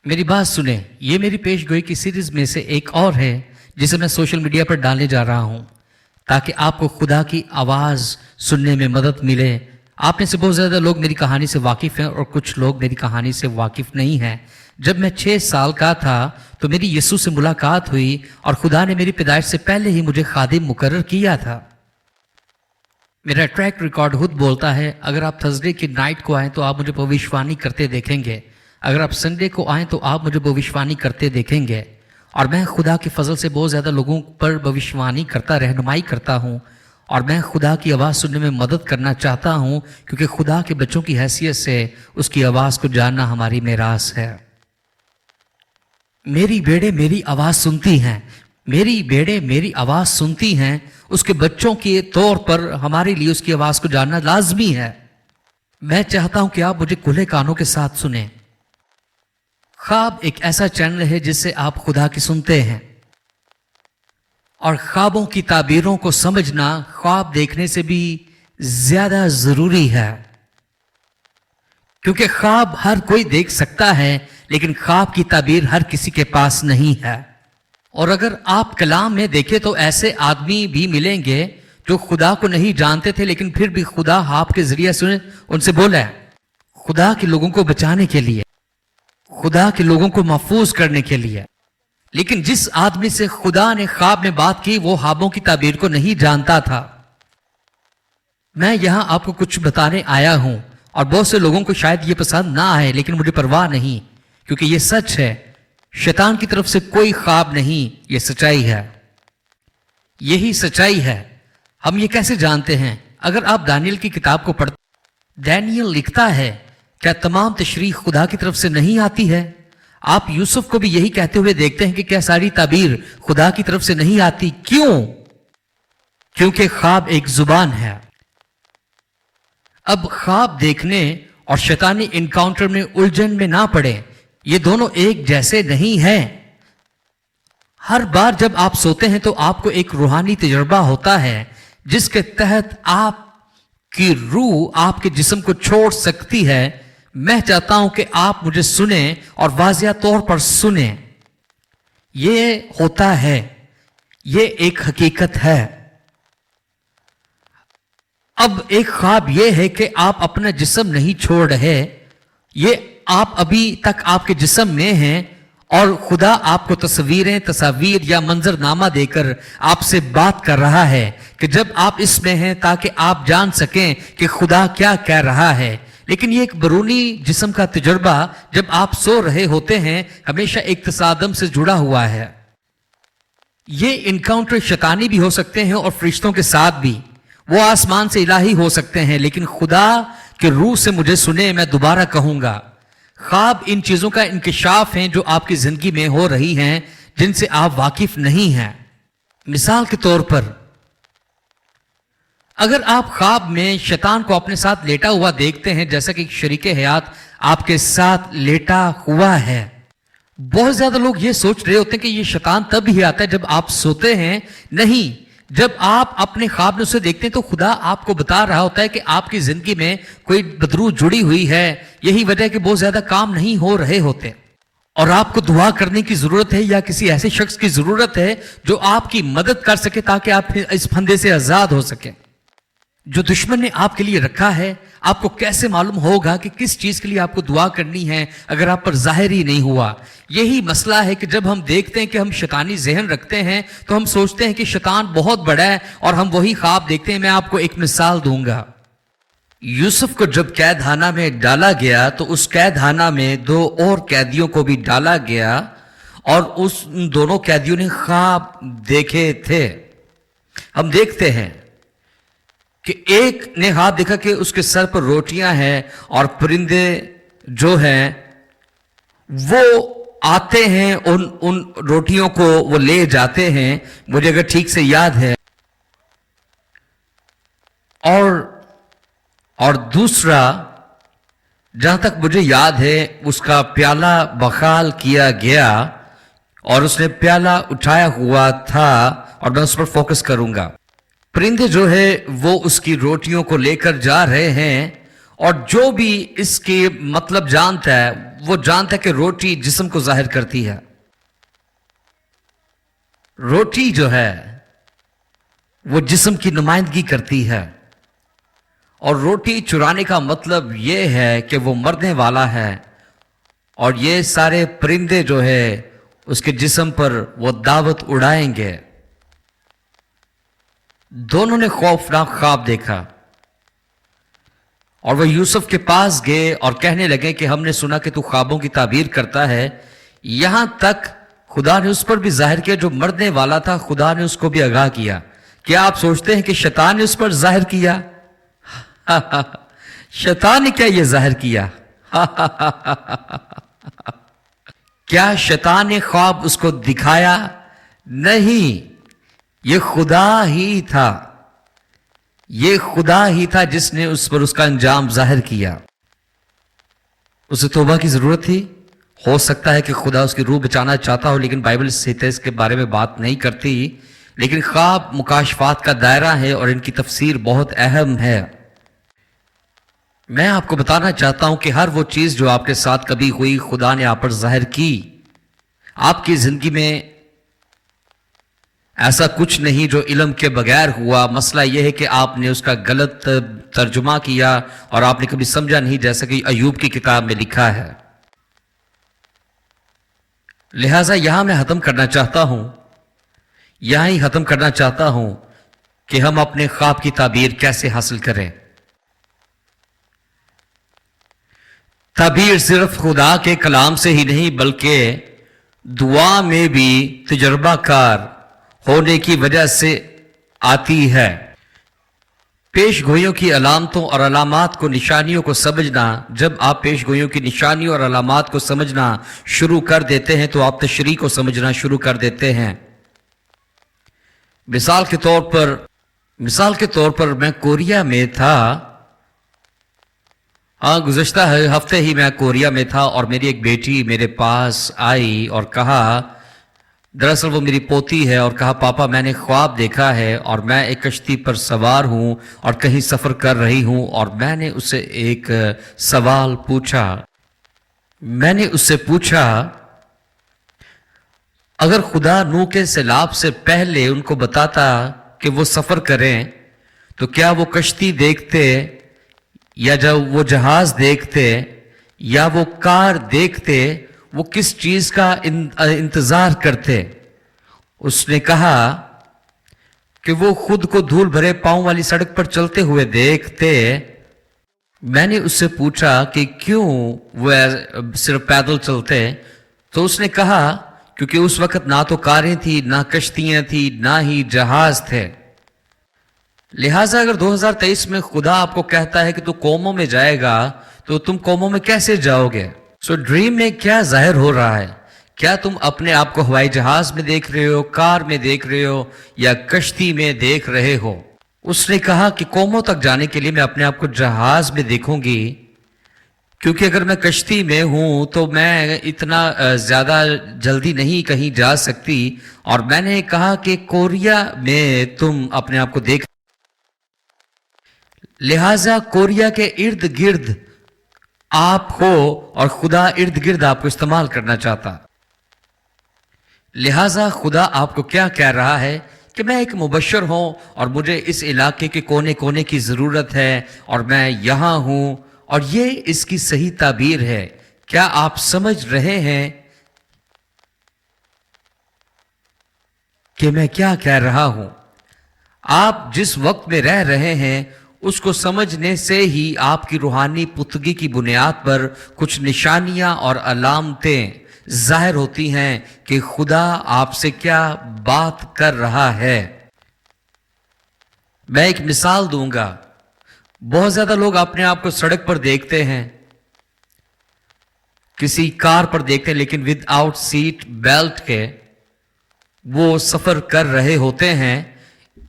मेरी बात सुने, ये मेरी पेशगोई की सीरीज में से एक और है जिसे मैं सोशल मीडिया पर डालने जा रहा हूं ताकि आपको खुदा की आवाज सुनने में मदद मिले। आप में से बहुत ज्यादा लोग मेरी कहानी से वाकिफ हैं और कुछ लोग मेरी कहानी से वाकिफ नहीं हैं। जब मैं 6 साल का था तो मेरी यीशु से मुलाकात हुई और खुदा ने मेरी पैदाइश से पहले ही मुझे खादिम मुकर्रर किया था। मेरा ट्रैक रिकॉर्ड खुद बोलता है, अगर आप थर्सडे की नाइट को आए तो आप मुझे भविष्यवाणी करते देखेंगे, अगर आप संडे को आए तो आप मुझे भविष्यवाणी करते देखेंगे। और मैं खुदा के फजल से बहुत ज़्यादा लोगों पर भविष्यवाणी करता, रहनुमाई करता हूँ और मैं खुदा की आवाज़ सुनने में मदद करना चाहता हूँ, क्योंकि खुदा के बच्चों की हैसियत से उसकी आवाज़ को जानना हमारी मेरास है। मेरी भेड़ें मेरी आवाज़ सुनती हैं, मेरी भेड़ें मेरी आवाज़ सुनती हैं। उसके बच्चों के तौर पर हमारे लिए उसकी आवाज़ को जानना लाजमी है। मैं चाहता हूं कि आप मुझे खुले कानों के साथ सुने। ख्वाब एक ऐसा चैनल है जिससे आप खुदा की सुनते हैं, और ख्वाबों की ताबीरों को समझना ख्वाब देखने से भी ज्यादा जरूरी है, क्योंकि ख्वाब हर कोई देख सकता है लेकिन ख्वाब की ताबीर हर किसी के पास नहीं है। और अगर आप कलाम में देखें तो ऐसे आदमी भी मिलेंगे जो खुदा को नहीं जानते थे लेकिन फिर भी खुदा आप के जरिए से उनसे बोला है, खुदा के लोगों को बचाने के लिए, खुदा के लोगों को महफूज करने के लिए। लेकिन जिस आदमी से खुदा ने ख्वाब में बात की वो ख्वाबों की ताबीर को नहीं जानता था। मैं यहां आपको कुछ बताने आया हूं और बहुत से लोगों को शायद ये पसंद ना आए, लेकिन मुझे परवाह नहीं, क्योंकि ये सच है। शैतान की तरफ से कोई ख्वाब नहीं, ये सच्चाई है, यही सच्चाई है। हम ये कैसे जानते हैं? अगर आप दानियल की किताब को पढ़ते, दानियल लिखता है, क्या तमाम तशरीह खुदा की तरफ से नहीं आती है? आप यूसुफ को भी यही कहते हुए देखते हैं कि क्या सारी ताबीर खुदा की तरफ से नहीं आती? क्यों? क्योंकि ख्वाब एक जुबान है। अब ख्वाब देखने और शैतानी इनकाउंटर में उलझन में ना पड़े, ये दोनों एक जैसे नहीं हैं। हर बार जब आप सोते हैं तो आपको एक रूहानी तजुर्बा होता है जिसके तहत आपकी रूह आपके जिस्म को छोड़ सकती है। मैं चाहता हूं कि आप मुझे सुने और वाज़िया तौर पर सुने। ये होता है, ये एक हकीकत है। अब एक ख्वाब ये है कि आप अपना जिस्म नहीं छोड़ रहे, ये आप अभी तक आपके जिस्म में हैं और खुदा आपको तस्वीरें, तस्वीर या मंजरनामा देकर आपसे बात कर रहा है कि जब आप इसमें हैं ताकि आप जान सकें कि खुदा क्या कह रहा है। लेकिन ये एक बरूनी जिस्म का तजुर्बा जब आप सो रहे होते हैं हमेशा एक तसादम से जुड़ा हुआ है। ये इनकाउंटर शैतानी भी हो सकते हैं और फरिश्तों के साथ भी, वो आसमान से इलाही हो सकते हैं, लेकिन खुदा के रूह से मुझे सुने। मैं दोबारा कहूंगा, ख्वाब इन चीजों का इंकिशाफ हैं जो आपकी जिंदगी में हो रही हैं जिनसे आप वाकिफ नहीं हैं। मिसाल के तौर पर, अगर आप ख्वाब में शैतान को अपने साथ लेटा हुआ देखते हैं, जैसा कि शरीके हयात आपके साथ लेटा हुआ है, बहुत ज्यादा लोग ये सोच रहे होते हैं कि ये शैतान तब ही आता है जब आप सोते हैं। नहीं, जब आप अपने ख्वाब में उसे देखते हैं तो खुदा आपको बता रहा होता है कि आपकी जिंदगी में कोई बदरू जुड़ी हुई है। यही वजह है कि बहुत ज्यादा काम नहीं हो रहे होते और आपको दुआ करने की जरूरत है या किसी ऐसे शख्स की जरूरत है जो आपकी मदद कर सके ताकि आप इस फंदे से आजाद हो सके जो दुश्मन ने आपके लिए रखा है। आपको कैसे मालूम होगा कि किस चीज के लिए आपको दुआ करनी है अगर आप पर जाहिर ही नहीं हुआ? यही मसला है कि जब हम देखते हैं कि हम शैतानी जहन रखते हैं तो हम सोचते हैं कि शैतान बहुत बड़ा है और हम वही ख्वाब देखते हैं। मैं आपको एक मिसाल दूंगा। यूसुफ को जब कैदखाना में डाला गया तो उस कैदखाना में 2 और कैदियों को भी डाला गया और उस दोनों कैदियों ने ख्वाब देखे थे। हम देखते हैं कि एक ने हाथ देखा कि उसके सर पर रोटियां हैं और परिंदे जो हैं वो आते हैं, उन रोटियों को वो ले जाते हैं, मुझे अगर ठीक से याद है। और दूसरा, जहां तक मुझे याद है, उसका प्याला बखाल किया गया और उसने प्याला उठाया हुआ था और मैं उस पर फोकस करूंगा। परिंदे जो है वो उसकी रोटियों को लेकर जा रहे हैं और जो भी इसके मतलब जानता है वो जानता है कि रोटी जिस्म को जाहिर करती है। रोटी जो है वो जिस्म की नुमाइंदगी करती है, और रोटी चुराने का मतलब ये है कि वो मरने वाला है, और ये सारे परिंदे जो है उसके जिस्म पर वो दावत उड़ाएंगे। दोनों ने खौफनाक ख्वाब देखा और वह यूसुफ के पास गए और कहने लगे कि हमने सुना कि तू ख्वाबों की ताबीर करता है। यहां तक खुदा ने उस पर भी जाहिर किया जो मरने वाला था, खुदा ने उसको भी आगाह किया। क्या आप सोचते हैं कि शैतान ने उस पर जाहिर किया? शैतान ने क्या यह जाहिर किया? क्या शैतान ने ख्वाब उसको दिखाया? नहीं, यह खुदा ही था। यह खुदा ही था जिसने उस पर उसका अंजाम जाहिर किया। उसे तौबा की जरूरत थी। हो सकता है कि खुदा उसकी रूह बचाना चाहता हो, लेकिन बाइबल इसके बारे में बात नहीं करती। लेकिन ख्वाब मुकाशफात का दायरा है और इनकी तफसीर बहुत अहम है। मैं आपको बताना चाहता हूं कि हर वो चीज जो आपके साथ कभी हुई, खुदा ने आप पर जाहिर की। आपकी जिंदगी में ऐसा कुछ नहीं जो इल्म के बगैर हुआ। मसला यह है कि आपने उसका गलत तर्जुमा किया और आपने कभी समझा नहीं, जैसा कि अयूब की किताब में लिखा है। लिहाजा यहां मैं खत्म करना चाहता हूं, यहां ही खत्म करना चाहता हूं कि हम अपने ख्वाब की ताबीर कैसे हासिल करें। ताबीर सिर्फ खुदा के कलाम से ही नहीं, बल्कि दुआ में भी तजर्बाकार होने की वजह से आती है। पेशगोइयों की अलामतों और अलामात को, निशानियों को समझना, जब आप पेशगोइयों की निशानियों और अलामात को समझना शुरू कर देते हैं तो आप तशरीह को समझना शुरू कर देते हैं। मिसाल के तौर पर मैं कोरिया में था। गुज़श्ता हफ्ते ही मैं कोरिया में था और मेरी एक बेटी मेरे पास आई और कहा, दरअसल वो मेरी पोती है, और कहा पापा मैंने ख्वाब देखा है और मैं एक कश्ती पर सवार हूं और कहीं सफर कर रही हूं। और मैंने उससे एक सवाल पूछा। मैंने उससे पूछा, अगर खुदा नूह के सैलाब से पहले उनको बताता कि वो सफर करें तो क्या वो कश्ती देखते, या जब वो जहाज देखते या वो कार देखते, वो किस चीज का इंतजार करते? उसने कहा कि वो खुद को धूल भरे पांव वाली सड़क पर चलते हुए देखते। मैंने उससे पूछा कि क्यों वो सिर्फ पैदल चलते, तो उसने कहा क्योंकि उस वक्त ना तो कारें थी, ना कश्तियां थी, ना ही जहाज थे। लिहाजा अगर 2023 में खुदा आपको कहता है कि तू कौमों में जाएगा, तो तुम कौमों में कैसे जाओगे? सो ड्रीम में क्या जाहिर हो रहा है? क्या तुम अपने आप को हवाई जहाज में देख रहे हो, कार में देख रहे हो, या कश्ती में देख रहे हो? उसने कहा कि कौमों तक जाने के लिए मैं अपने आप को जहाज में देखूंगी, क्योंकि अगर मैं कश्ती में हूं तो मैं इतना ज्यादा जल्दी नहीं कहीं जा सकती। और मैंने कहा कि कोरिया में तुम अपने आप को देख, लिहाजा कोरिया के इर्द गिर्द आप हो और खुदा इर्द गिर्द आपको इस्तेमाल करना चाहता। लिहाजा खुदा आपको क्या कह रहा है कि मैं एक मुबशर हूं और मुझे इस इलाके के कोने कोने की जरूरत है और मैं यहां हूं, और ये इसकी सही ताबीर है। क्या आप समझ रहे हैं कि मैं क्या कह रहा हूं? आप जिस वक्त में रह रहे हैं उसको समझने से ही आपकी रूहानी पुख्तगी की बुनियाद पर कुछ निशानियां और अलामतें जाहिर होती हैं कि खुदा आपसे क्या बात कर रहा है। मैं एक मिसाल दूंगा। बहुत ज्यादा लोग अपने आप को सड़क पर देखते हैं, किसी कार पर देखते हैं, लेकिन विदाउट सीट बेल्ट के वो सफर कर रहे होते हैं।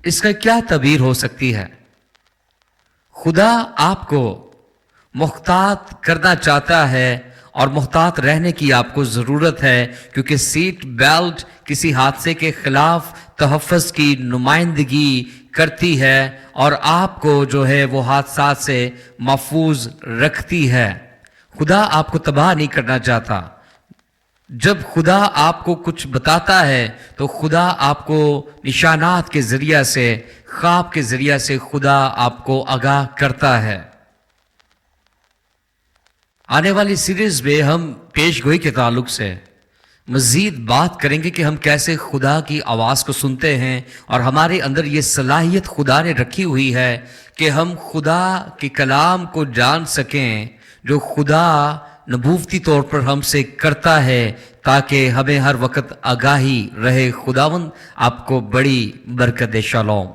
इसका क्या तबीर हो सकती है? खुदा आपको मुख्तात करना चाहता है और मुख्तात रहने की आपको जरूरत है, क्योंकि सीट बेल्ट किसी हादसे के खिलाफ तहफ़्फ़ुज़ की नुमाइंदगी करती है और आपको जो है वो हादसा से महफूज रखती है। خدا آپ کو تباہ نہیں کرنا چاہتا. جب خدا آپ کو کچھ بتاتا ہے تو خدا آپ کو نشانات کے ذریعہ سے، خواب کے ذریعہ سے خدا آپ کو آگاہ کرتا ہے. آنے والی سیریز میں ہم پیش گوئی کے تعلق سے مزید بات کریں گے کہ ہم کیسے خدا کی آواز کو سنتے ہیں اور ہمارے اندر یہ صلاحیت خدا نے رکھی ہوئی ہے کہ ہم خدا کے کلام کو جان سکیں جو خدا نبوتی طور پر ہم سے کرتا ہے، تاکہ ہمیں ہر وقت آگاہی رہے. خداوند آپ کو بڑی برکت دے. شالوم.